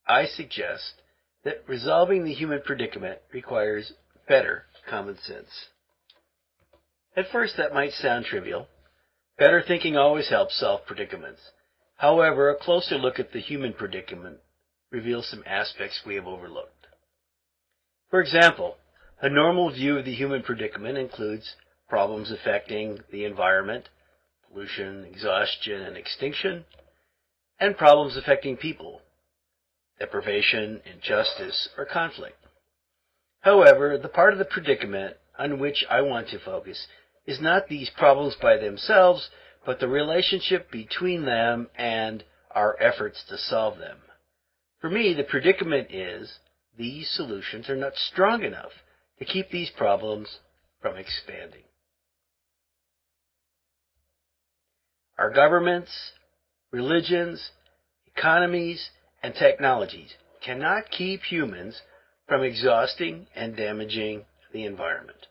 I suggest that resolving the human predicament requires better common sense. At first, that might sound trivial. Better thinking always helps solve predicaments. However, a closer look at the human predicament reveals some aspects we have overlooked. For example, a normal view of the human predicament includes problems affecting the environment, pollution, exhaustion, and extinction, and problems affecting people, deprivation, injustice, or conflict. However, the part of the predicament on which I want to focus is not these problems by themselves, but the relationship between them and our efforts to solve them. For me, the predicament is these solutions are not strong enough to keep these problems from expanding. Our governments, religions, economies, and technologies cannot keep humans from exhausting and damaging the environment.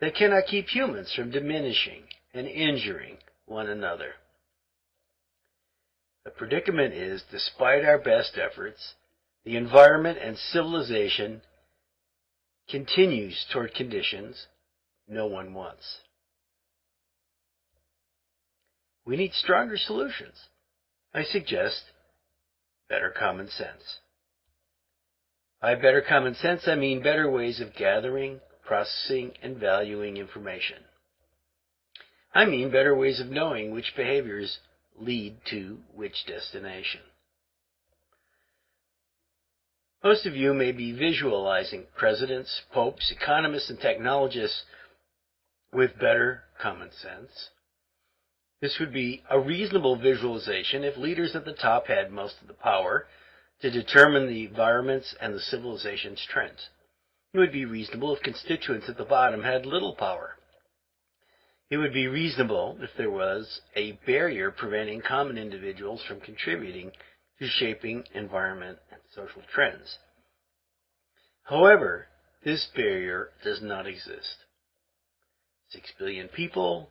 They cannot keep humans from diminishing and injuring one another. The predicament is, despite our best efforts, the environment and civilization continues toward conditions no one wants. We need stronger solutions. I suggest better common sense. By better common sense, I mean better ways of gathering, processing, and valuing information. I mean better ways of knowing which behaviors lead to which destination. Most of you may be visualizing presidents, popes, economists, and technologists with better common sense. This would be a reasonable visualization if leaders at the top had most of the power to determine the environment's and the civilization's trends. It would be reasonable if constituents at the bottom had little power. It would be reasonable if there was a barrier preventing common individuals from contributing to shaping environment and social trends. However, this barrier does not exist. 6 billion people,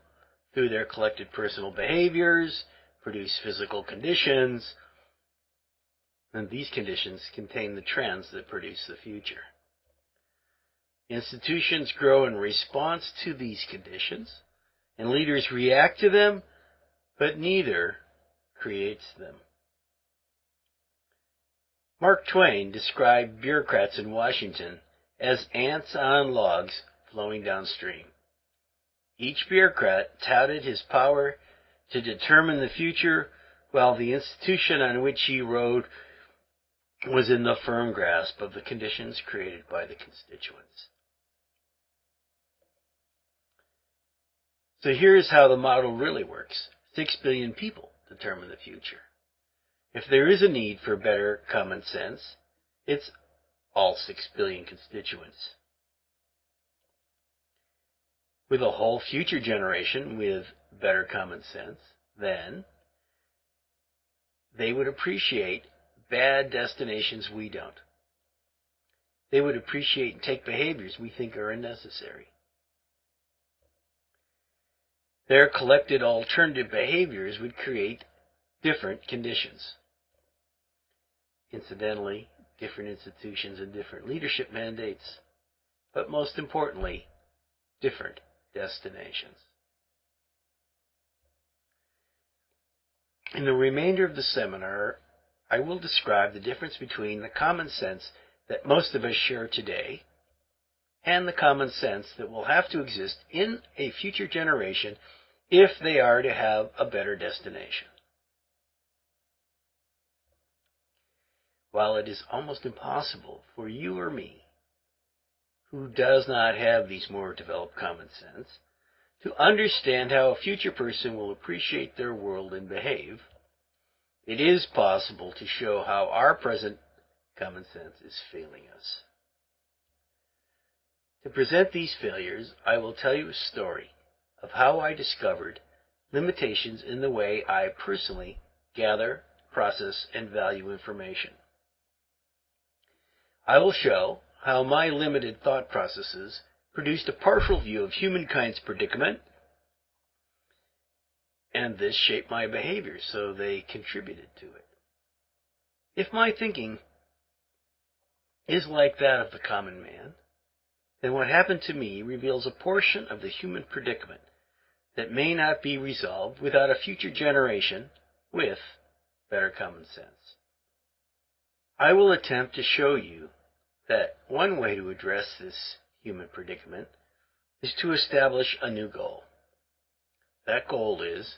through their collected personal behaviors, produce physical conditions, and these conditions contain the trends that produce the future. Institutions grow in response to these conditions, and leaders react to them, but neither creates them. Mark Twain described bureaucrats in Washington as ants on logs flowing downstream. Each bureaucrat touted his power to determine the future, while the institution on which he rode was in the firm grasp of the conditions created by the constituents. So here's how the model really works. 6 billion people determine the future. If there is a need for better common sense, it's all 6 billion constituents. With a whole future generation with better common sense, then they would appreciate bad destinations we don't. They would appreciate and take behaviors we think are unnecessary. Their collected alternative behaviors would create different conditions. Incidentally, different institutions and different leadership mandates, but most importantly, different destinations. In the remainder of the seminar, I will describe the difference between the common sense that most of us share today and the common sense that will have to exist in a future generation if they are to have a better destination. While it is almost impossible for you or me, who does not have these more developed common sense, to understand how a future person will appreciate their world and behave, it is possible to show how our present common sense is failing us. To present these failures, I will tell you a story of how I discovered limitations in the way I personally gather, process, and value information. I will show how my limited thought processes produced a partial view of humankind's predicament, and this shaped my behavior, so they contributed to it. If my thinking is like that of the common man, then what happened to me reveals a portion of the human predicament that may not be resolved without a future generation with better common sense. I will attempt to show you that one way to address this human predicament is to establish a new goal. That goal is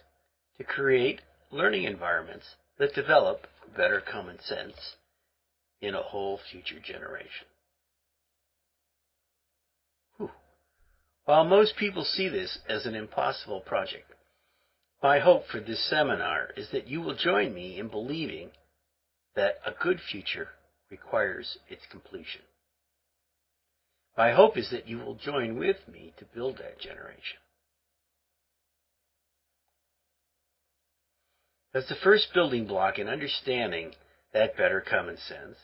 to create learning environments that develop better common sense in a whole future generation. Whew. While most people see this as an impossible project, my hope for this seminar is that you will join me in believing that a good future requires its completion. My hope is that you will join with me to build that generation. As the first building block in understanding that better common sense,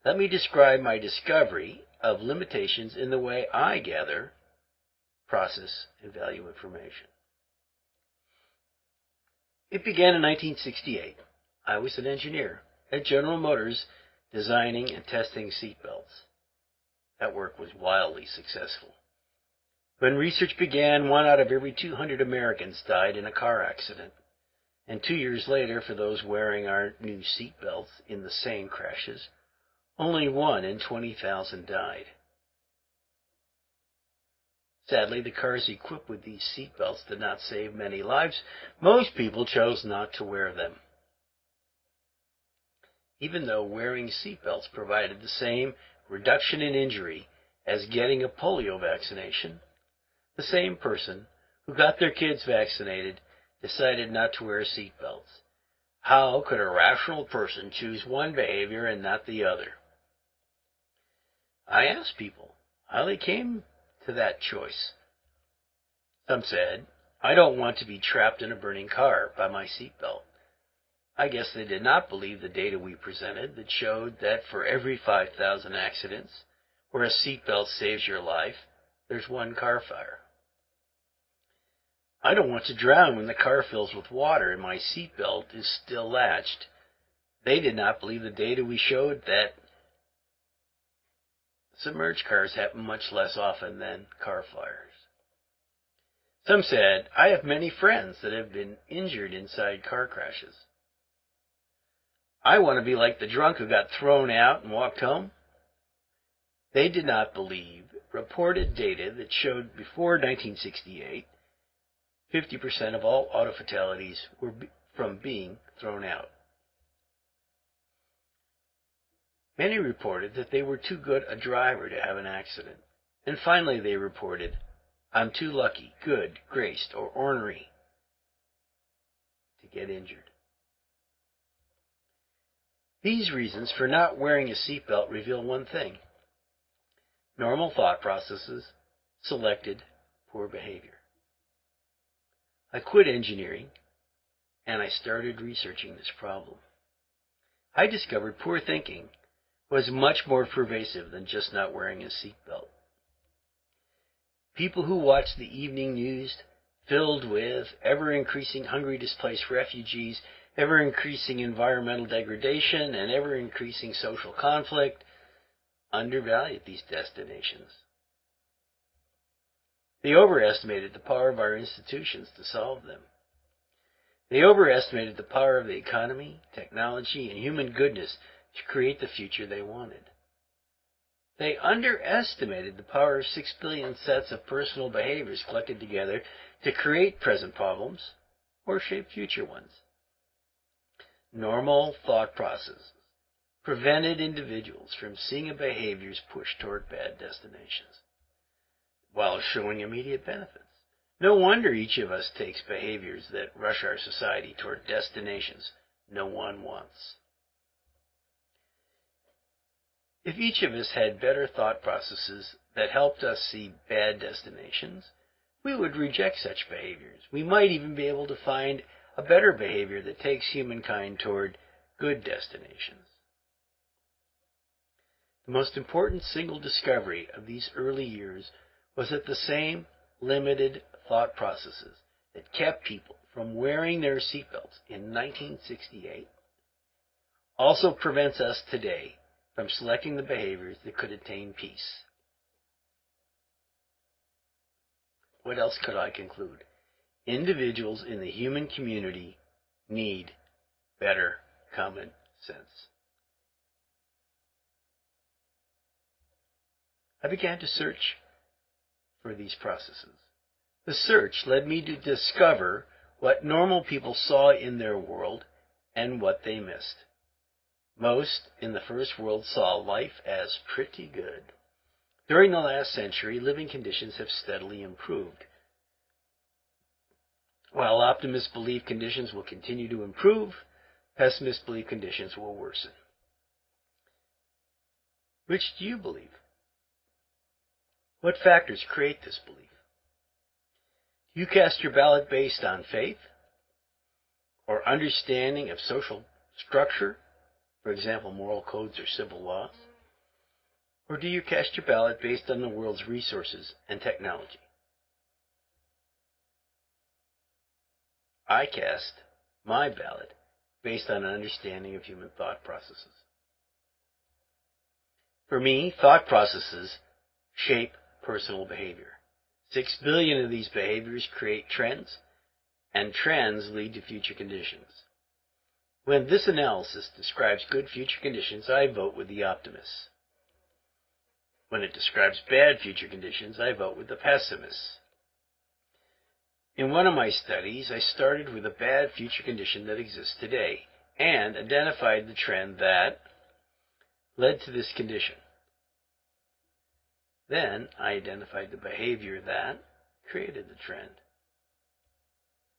let me describe my discovery of limitations in the way I gather, process, and value information. It began in 1968. I was an engineer at General Motors designing and testing seatbelts. That work was wildly successful. When research began, 1 out of every 200 Americans died in a car accident. And 2 years later, for those wearing our new seatbelts in the same crashes, only 1 in 20,000 died. Sadly, the cars equipped with these seatbelts did not save many lives. Most people chose not to wear them. Even though wearing seatbelts provided the same reduction in injury as getting a polio vaccination, the same person who got their kids vaccinated decided not to wear seatbelts. How could a rational person choose one behavior and not the other? I asked people how they came to that choice. Some said, "I don't want to be trapped in a burning car by my seatbelt." I guess they did not believe the data we presented that showed that for every 5,000 accidents where a seatbelt saves your life, there's 1 car fire. I don't want to drown when the car fills with water and my seatbelt is still latched. They did not believe the data we showed that submerged cars happen much less often than car fires. Some said, "I have many friends that have been injured inside car crashes. I want to be like the drunk who got thrown out and walked home." They did not believe reported data that showed before 1968, 50% of all auto fatalities were from being thrown out. Many reported that they were too good a driver to have an accident. And finally they reported, "I'm too lucky, good, graced, or ornery to get injured." These reasons for not wearing a seatbelt reveal one thing. Normal thought processes selected poor behavior. I quit engineering, and I started researching this problem. I discovered poor thinking was much more pervasive than just not wearing a seatbelt. People who watched the evening news filled with ever-increasing hungry displaced refugees, ever-increasing environmental degradation, and ever-increasing social conflict undervalued these destinations. They overestimated the power of our institutions to solve them. They overestimated the power of the economy, technology, and human goodness to create the future they wanted. They underestimated the power of 6 billion sets of personal behaviors collected together to create present problems or shape future ones. Normal thought processes prevented individuals from seeing a behavior's push toward bad destinations while showing immediate benefits. No wonder each of us takes behaviors that rush our society toward destinations no one wants. If each of us had better thought processes that helped us see bad destinations, we would reject such behaviors. We might even be able to find a better behavior that takes humankind toward good destinations. The most important single discovery of these early years was that the same limited thought processes that kept people from wearing their seatbelts in 1968 also prevents us today from selecting the behaviors that could attain peace. What else could I conclude? Individuals in the human community need better common sense. I began to search for these processes. The search led me to discover what normal people saw in their world and what they missed. Most in the first world saw life as pretty good. During the last century, living conditions have steadily improved. While optimists believe conditions will continue to improve, pessimists believe conditions will worsen. Which do you believe? What factors create this belief? Do you cast your ballot based on faith or understanding of social structure, for example, moral codes or civil laws? Or do you cast your ballot based on the world's resources and technology? I cast my ballot based on an understanding of human thought processes. For me, thought processes shape personal behavior. 6 billion of these behaviors create trends, and trends lead to future conditions. When this analysis describes good future conditions, I vote with the optimists. When it describes bad future conditions, I vote with the pessimists. In one of my studies, I started with a bad future condition that exists today and identified the trend that led to this condition. Then I identified the behavior that created the trend.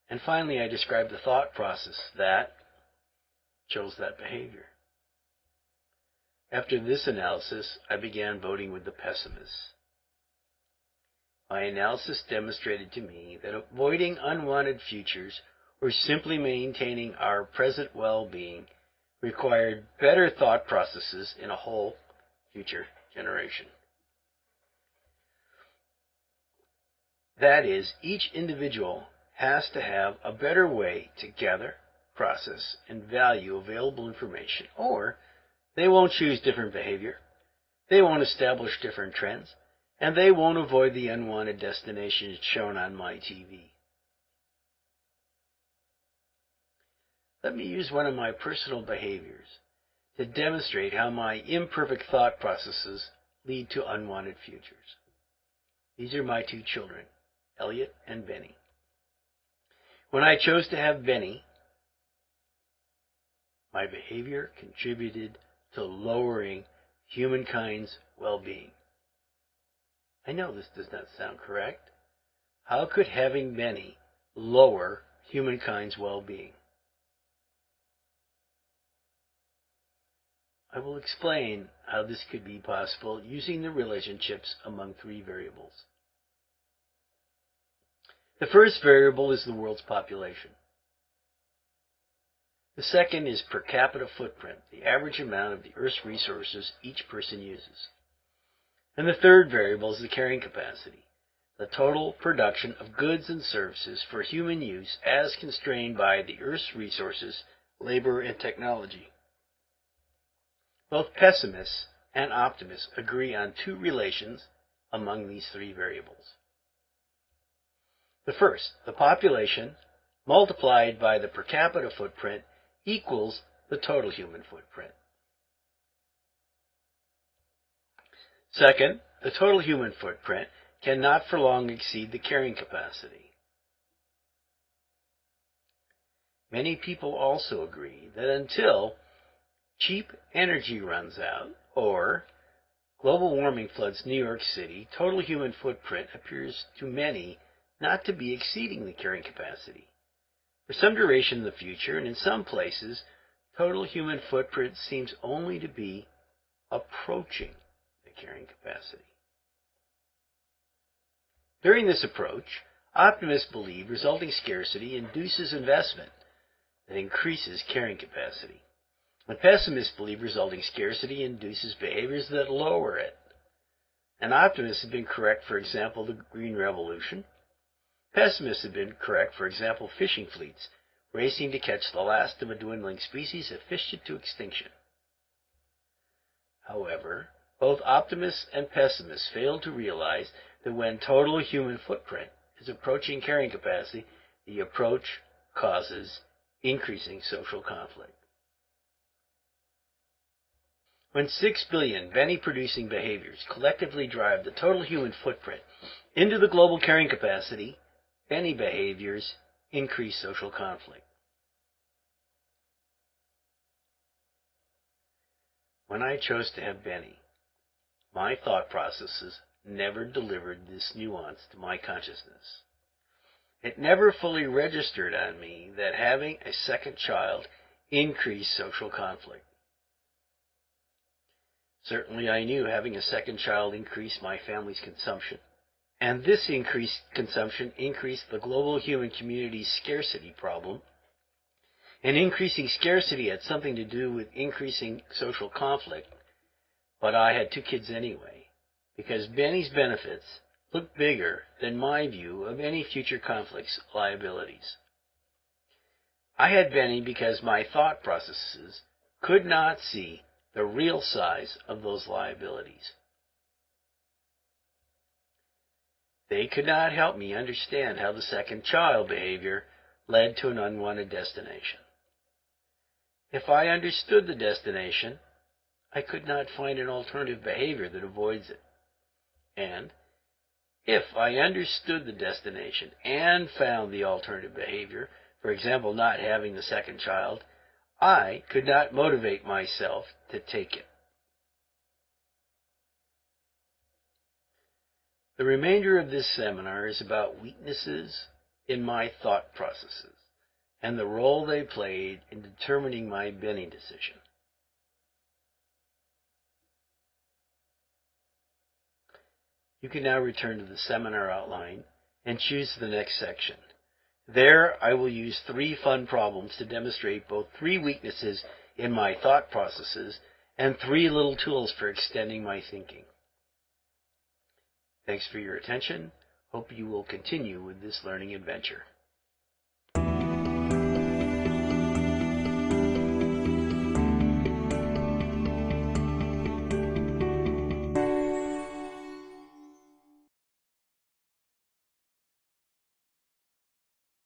And finally, I described the thought process that chose that behavior. After this analysis, I began voting with the pessimists. My analysis demonstrated to me that avoiding unwanted futures or simply maintaining our present well-being required better thought processes in a whole future generation. That is, each individual has to have a better way to gather, process, and value available information, or they won't choose different behavior, they won't establish different trends, and they won't avoid the unwanted destinations shown on my TV. Let me use one of my personal behaviors to demonstrate how my imperfect thought processes lead to unwanted futures. These are my two children, Elliot and Benny. When I chose to have Benny, my behavior contributed to lowering humankind's well-being. I know this does not sound correct. How could having Benny lower humankind's well-being? I will explain how this could be possible using the relationships among three variables. The first variable is the world's population. The second is per capita footprint, the average amount of the Earth's resources each person uses. And the third variable is the carrying capacity, the total production of goods and services for human use as constrained by the Earth's resources, labor, and technology. Both pessimists and optimists agree on two relations among these three variables. The first, the population multiplied by the per capita footprint equals the total human footprint. Second, the total human footprint cannot for long exceed the carrying capacity. Many people also agree that until cheap energy runs out or global warming floods New York City, total human footprint appears to many not to be exceeding the carrying capacity. For some duration in the future, and in some places, total human footprint seems only to be approaching the carrying capacity. During this approach, optimists believe resulting scarcity induces investment that increases carrying capacity. And pessimists believe resulting scarcity induces behaviors that lower it. And optimists have been correct, for example, the Green Revolution. Pessimists have been correct, for example, fishing fleets, racing to catch the last of a dwindling species have fished it to extinction. However, both optimists and pessimists fail to realize that when total human footprint is approaching carrying capacity, the approach causes increasing social conflict. When 6 billion Benny-producing behaviors collectively drive the total human footprint into the global carrying capacity, Benny behaviors increase social conflict. When I chose to have Benny, my thought processes never delivered this nuance to my consciousness. It never fully registered on me that having a second child increased social conflict. Certainly I knew having a second child increased my family's consumption, and this increased consumption increased the global human community's scarcity problem, and increasing scarcity had something to do with increasing social conflict, but I had 2 kids anyway, because Benny's benefits looked bigger than my view of any future conflict's liabilities. I had Benny because my thought processes could not see the real size of those liabilities. They could not help me understand how the second child behavior led to an unwanted destination. If I understood the destination, I could not find an alternative behavior that avoids it. And if I understood the destination and found the alternative behavior, for example, not having the second child, I could not motivate myself to take it. The remainder of this seminar is about weaknesses in my thought processes and the role they played in determining my Benny decision. You can now return to the seminar outline and choose the next section. There, I will use 3 fun problems to demonstrate both 3 weaknesses in my thought processes and 3 little tools for extending my thinking. Thanks for your attention. Hope you will continue with this learning adventure.